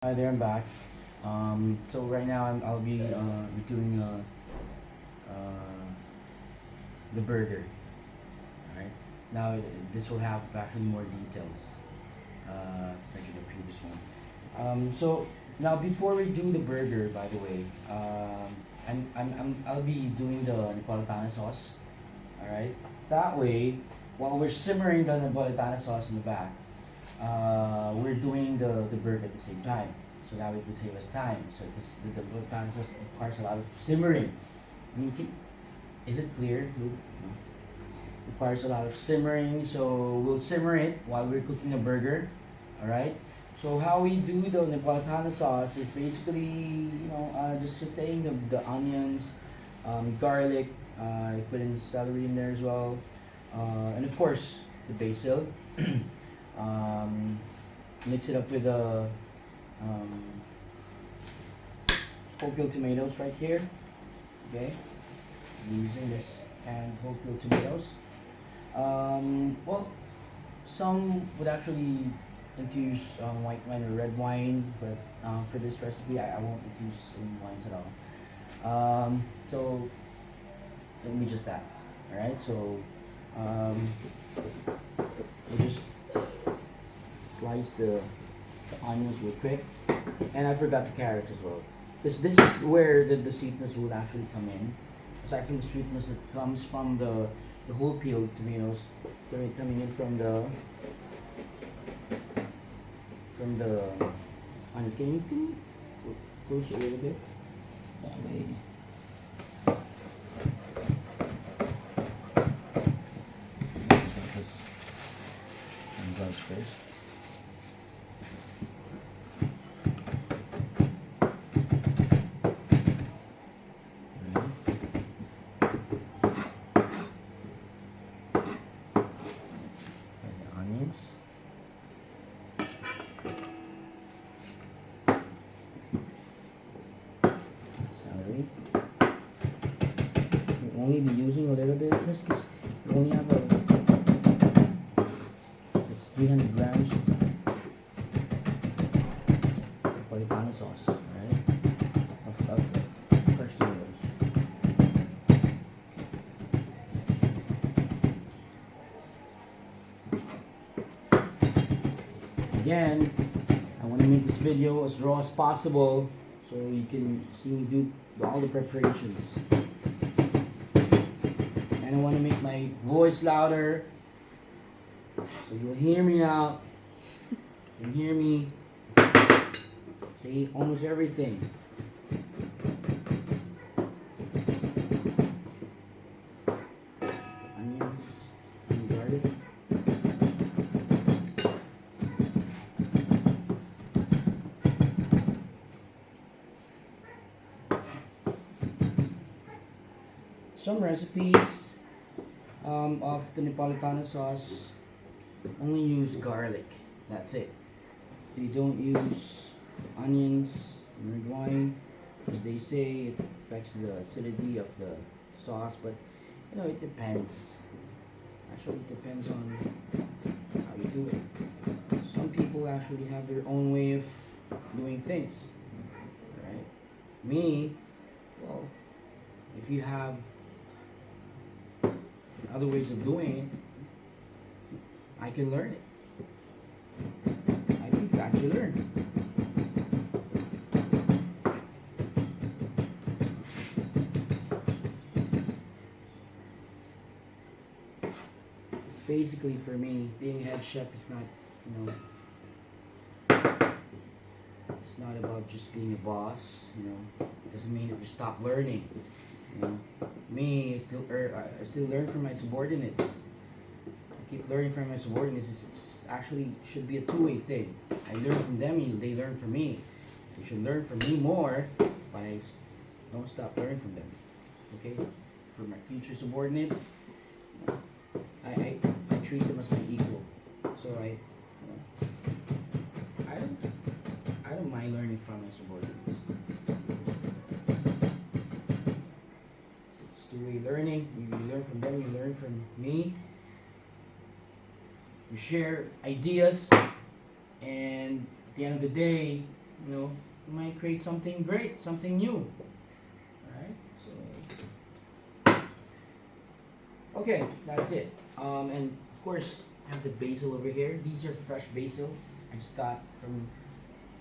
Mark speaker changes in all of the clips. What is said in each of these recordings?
Speaker 1: Hi there, I'm back. So right now I'll be doing the burger. All right. Now this will have actually more details compared to the previous one. So now before we do the burger, by the way, I'll be doing the Nepolitana sauce. All right. That way, while we're simmering the Nepolitana sauce in the back, we're doing the burger at the same time. So that way it would save us time. So the Nepolitana sauce requires a lot of simmering. I mean, is it clear? No? Requires a lot of simmering. So we'll simmer it while we're cooking the burger. All right. So how we do the Neapolitana sauce is basically, just sauteing the onions, garlic. I put in celery in there as well, and of course the basil. um, Mix it up with the um, whole peeled tomatoes right here. Okay, using this and whole peeled tomatoes. Well, some would actually infuse white wine or red wine, but for this recipe, I won't infuse any wines at all. So let me just that. All right. So we just slice the onions real quick, and I forgot the carrots as well. This is where the sweetness will actually come in. Aside from the sweetness that comes from the whole peeled tomatoes, coming in from the onions. Can you come closer a little bit? That way. Put this on guys first. The onions. Celery. We'll only be using a little bit of this because we only have it's 300 grams of Neapolitana sauce, right? Of crushed tomatoes. Again, I want to make this video as raw as possible so you can see me do all the preparations. And I want to make my voice louder so you'll hear me out. You can hear me say almost everything. Onions and garlic. Some recipes of the Neapolitana sauce only use garlic. That's it. They don't use onions and red wine because they say it affects the acidity of the sauce, but it depends. Actually, it depends on how you do it. Some people actually have their own way of doing things. Right? Me, well, if you have other ways of doing it, I can learn it. I can actually learn. It's basically for me, being a head chef is not, it's not about just being a boss. It doesn't mean that you stop learning. Me, I still learn from my subordinates. I keep learning from my subordinates. It's actually should be a two-way thing. I learn from them, they learn from me. They should learn from me more, but I don't stop learning from them. Okay, for my future subordinates, I treat them as my equal. So I don't mind learning from my subordinates. It's two-way learning. You learn from them, you learn from me. You share ideas, and at the end of the day, you know, you might create something great, something new. Alright, so okay, that's it. And of course, I have the basil over here. These are fresh basil I just got from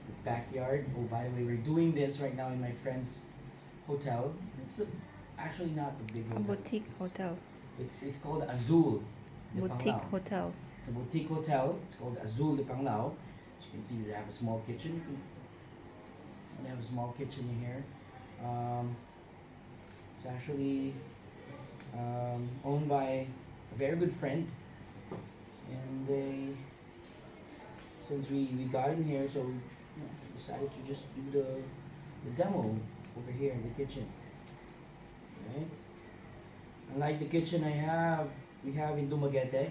Speaker 1: the backyard. Oh, by the way, we're doing this right now in my friend's hotel. This is actually not a big
Speaker 2: A
Speaker 1: hotel.
Speaker 2: boutique hotel.
Speaker 1: It's called Azul de
Speaker 2: Boutique
Speaker 1: Panglao.
Speaker 2: hotel.
Speaker 1: It's a boutique hotel. It's called Azul de Panglao. As you can see, they have a small kitchen. They have a small kitchen in here. It's actually owned by a very good friend, and since we got in here, so we decided to just do the demo over here in the kitchen. Right? Unlike the kitchen we have in Dumaguete,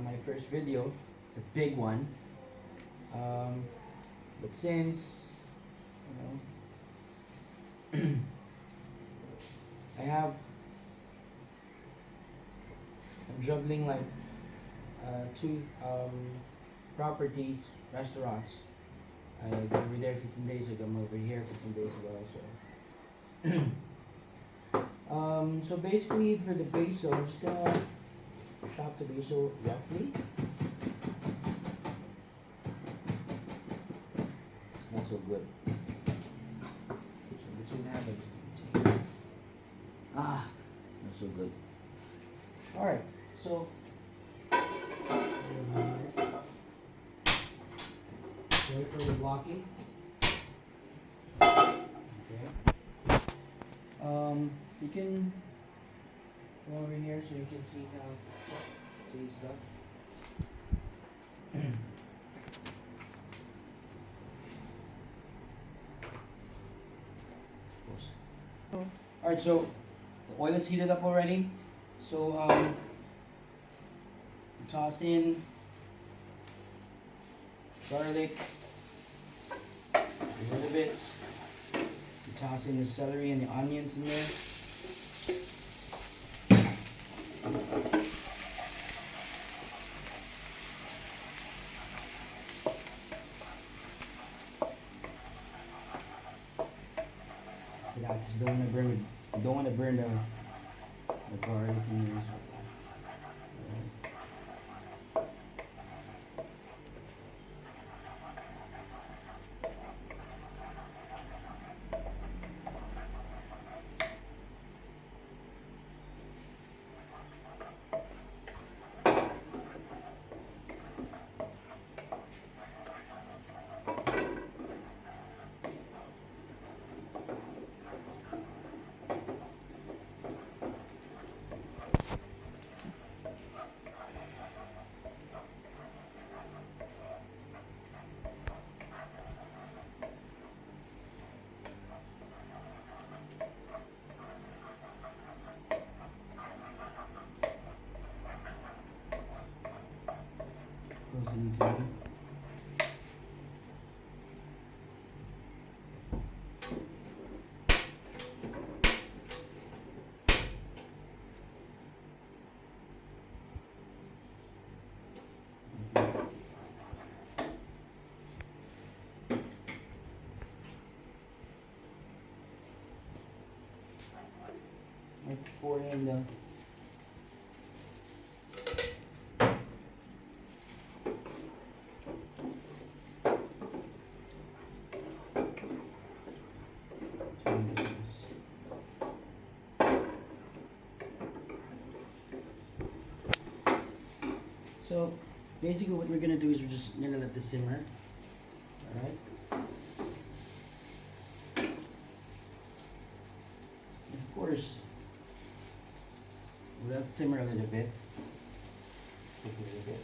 Speaker 1: my first video, it's a big one. But since I'm juggling like two properties, restaurants. I were there 15 days ago. I'm over here 15 days ago. So, so basically for the basil, I'm just gonna chop the basil roughly. It smells so good. So this will have a distinct taste. Ah, smells so good. All right, so. Wait for the blocking. Okay. You can go over here so you can see how to use stuff.
Speaker 2: Oh.
Speaker 1: Alright, so the oil is heated up already. So toss in garlic a little bit. You toss in the celery and the onions in there. So that you don't want to burn the garlic in there. Goes into it. I pour in the So basically what we're gonna do is we're just gonna let this simmer. Alright. Of course, we'll simmer a little bit. Take a little bit.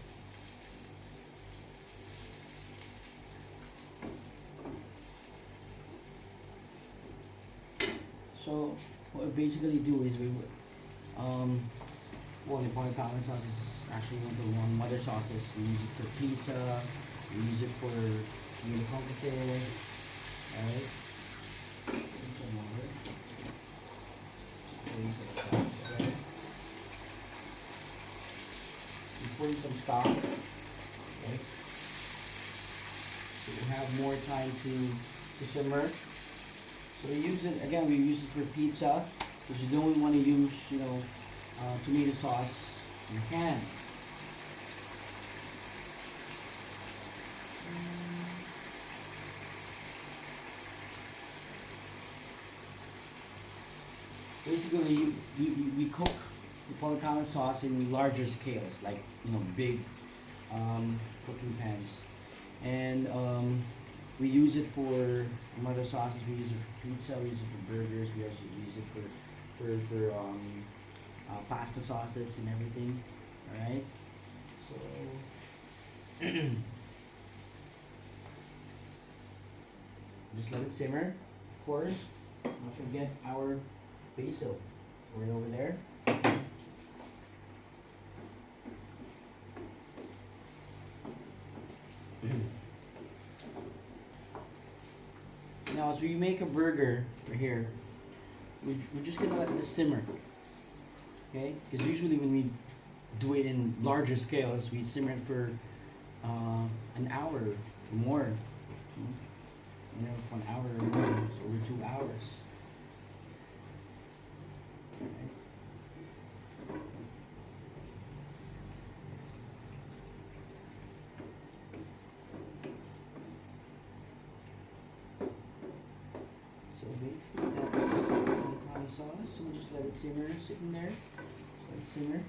Speaker 1: So what we basically do is well, Nepolitana sauce is actually one of the mother sauces. We use it for pizza. We use it for alright. Some water. We pour in some stock. Okay. So we have more time to simmer. So we use it again. We use it for pizza because you don't want to use tomato sauce in can. Basically, we cook Nepolitana sauce in larger scales, like big cooking pans, and we use it for other sauces. We use it for pizza. We use it for burgers. We also use it for pasta sauces and everything. All right. So just let it simmer. Of course, don't forget our basil right over there. Now, as we make a burger right here, we're just gonna let this simmer, okay? Because usually when we do it in larger scales, we simmer it for an hour or more. For an hour or more, so over 2 hours. Alright. So basically that's Neapolitan sauce. So we'll just let it simmer, sitting there. Just let it simmer.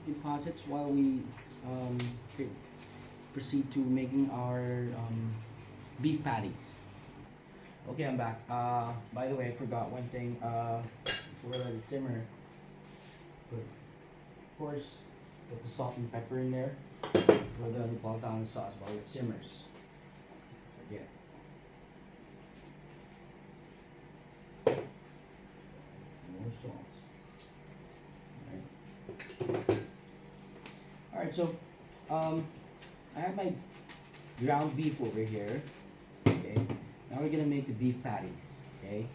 Speaker 1: Deposit while we proceed to making our beef patties. Okay, I'm back. By the way, I forgot one thing. Before I let it simmer, but of course, put the salt and pepper in there for the Neapolitan sauce while it simmers. Forget. More salt. Alright, so I have my ground beef over here. Okay. Now we're gonna make the beef patties. Okay.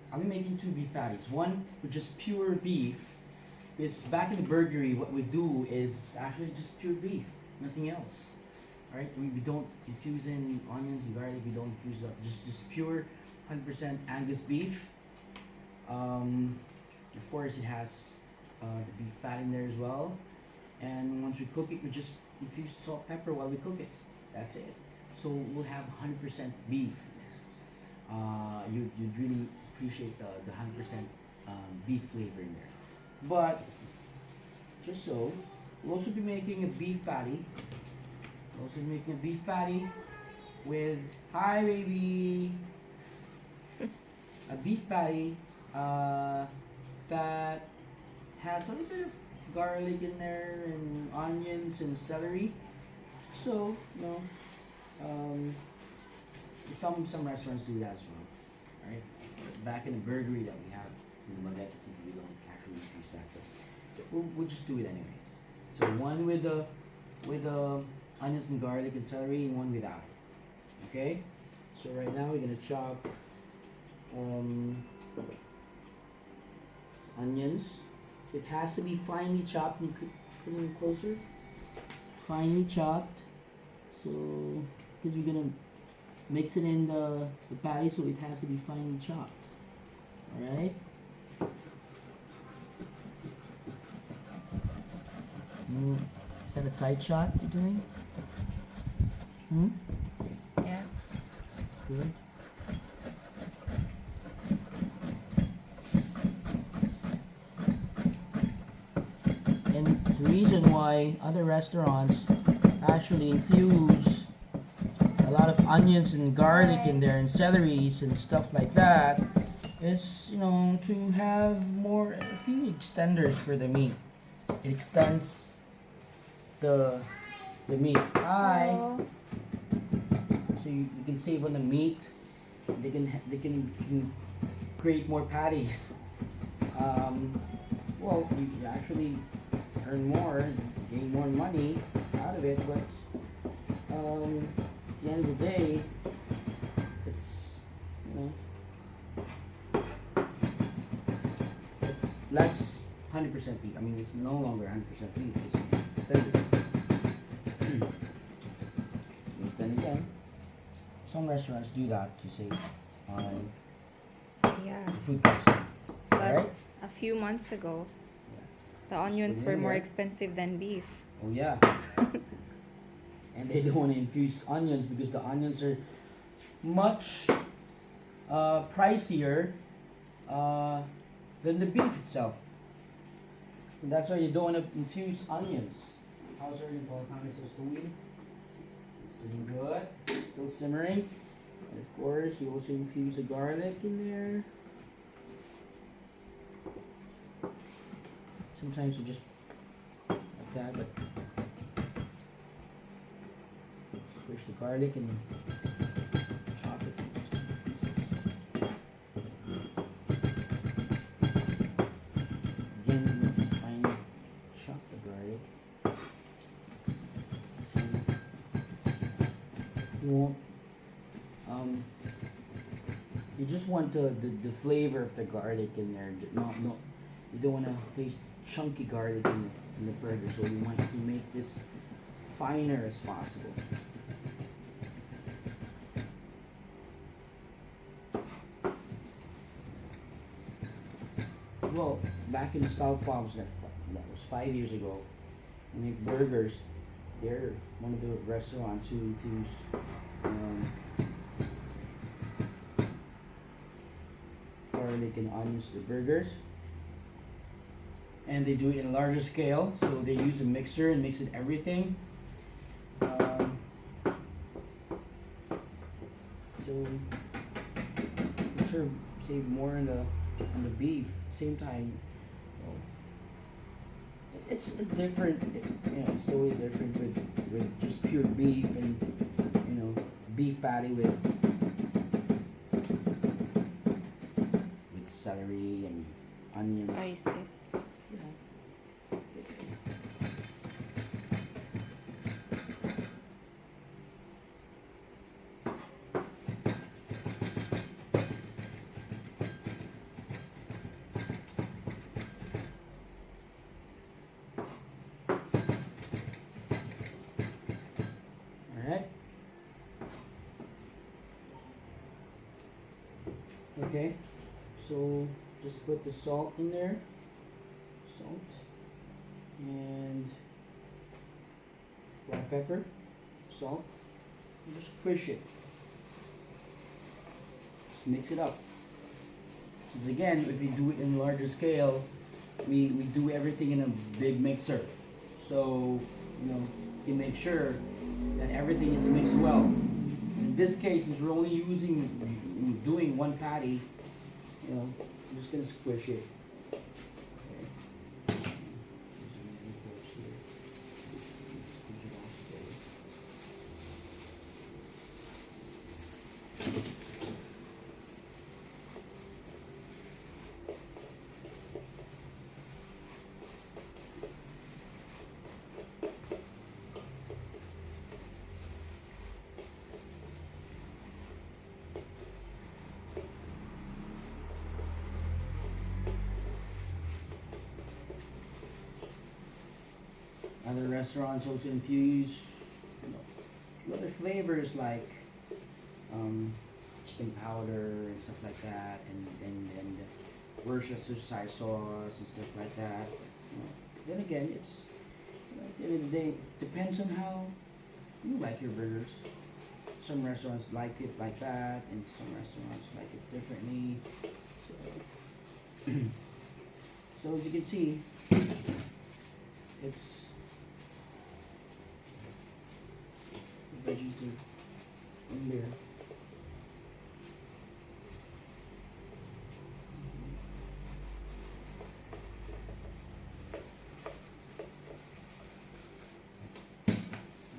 Speaker 1: I'll be making 2 beef patties. One with just pure beef. Because back in the burgery, what we do is actually just pure beef, nothing else. Alright, we don't infuse in onions and garlic. We don't infuse just pure 100% Angus beef. Of course, it has the beef fat in there as well. And once we cook it, we just infuse salt, pepper while we cook it. That's it. So we'll have 100% beef. You'd really appreciate the 100% beef flavor in there. But just so, we'll also be making a beef patty. We'll also be making a beef patty with hi baby. A beef patty that has a little bit of garlic in there and onions and celery. So some restaurants do that as well. Right? Back in the burgery that we have in the Magenta City, we don't actually use that. But we'll just do it anyways. So one with the onions and garlic and celery, and one without. Okay. So right now we're gonna chop onions. It has to be finely chopped. You could put it in closer. Finely chopped. So because we're gonna mix it in the patty, so it has to be finely chopped. Alright? Is that a tight shot you're doing?
Speaker 2: Yeah.
Speaker 1: Good. And the reason why other restaurants actually infuse a lot of onions and garlic in there and celeries and stuff like that is, to have more, a few extenders for the meat. It extends the meat. Hi. So you can save on the meat. They can create more patties. Well, you actually earn more, gain more money out of it, but at the end of the day, it's it's less 100% beef. I mean, it's no longer 100% beef. It's extended. then again, some restaurants do that to save on
Speaker 2: Yeah.
Speaker 1: the food cost.
Speaker 2: But
Speaker 1: Alright?
Speaker 2: a few months ago,
Speaker 1: Yeah.
Speaker 2: the
Speaker 1: Just
Speaker 2: onions
Speaker 1: put it
Speaker 2: were
Speaker 1: in
Speaker 2: more
Speaker 1: there.
Speaker 2: expensive than beef.
Speaker 1: Oh yeah. And they don't want to infuse onions because the onions are much pricier than the beef itself. And that's why you don't want to infuse onions. How's our Nepolitana sauce doing? It's doing good. It's still simmering. And of course, you also infuse the garlic in there. Sometimes you just like that, but squish the garlic and chop it into pieces. Again, you can fine chop the garlic. So you won't, you just want the flavor of the garlic in there. No, you don't want to taste chunky garlic in the burger, so you want to make this finer as possible. Well, back in the South Palms, that was 5 years ago, we make burgers. They're one of the restaurants who infuse garlic and onions to the burgers. And they do it in a larger scale, so they use a mixer and mix it everything. So I'm sure save more on the beef. Same time, well, it's a different. It's totally different with just pure beef and beef patty with celery and onions.
Speaker 2: Spices.
Speaker 1: Alright. Okay, so just put the salt in there. Salt. And black pepper. Salt. And just push it. Just mix it up. Because again, if we do it in larger scale, we do everything in a big mixer. So, you make sure that everything is mixed well. In this case, since we're only doing one patty, I'm just gonna squish it. Okay. Other restaurants also infuse other flavors like chicken powder and stuff like that, and Worcestershire sauce and stuff like that. Then again, it's at the end of the day, depends on how you like your burgers. Some restaurants like it like that, and some restaurants like it differently. So as you can see, it's the veggies are in there.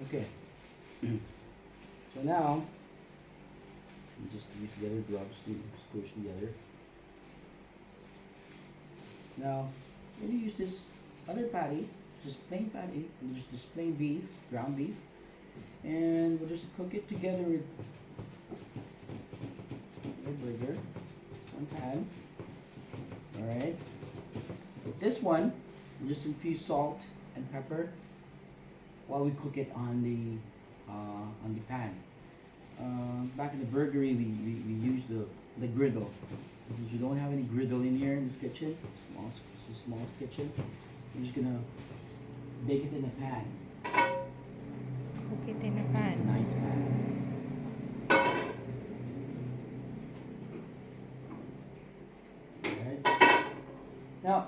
Speaker 1: Okay. So now, you just use the other gloves to squish together. Now, when you use this other patty, just plain patty, and just plain beef, ground beef, and we'll just cook it together with the burger, one pan. Alright. With this one, we'll just infuse salt and pepper while we cook it on the on the pan. Back in the burgery, we use the griddle. Since we don't have any griddle in here in this kitchen, it's a small kitchen, we're just gonna bake it in a pan.
Speaker 2: Cook it in a
Speaker 1: It's a
Speaker 2: pan.
Speaker 1: nice pan. Alright. Now,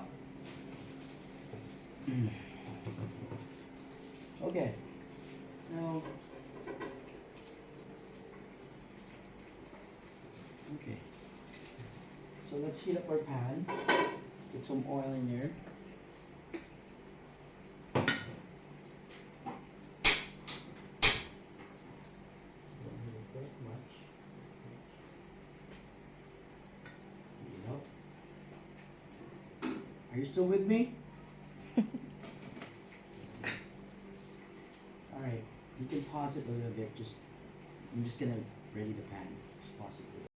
Speaker 1: okay. Now, okay. So let's heat up our pan. Put some oil in here. Don't heat it that much. Heat it up. Are you still with me? Alright, you can pause it a little bit. I'm just gonna ready the pan. Just pause it.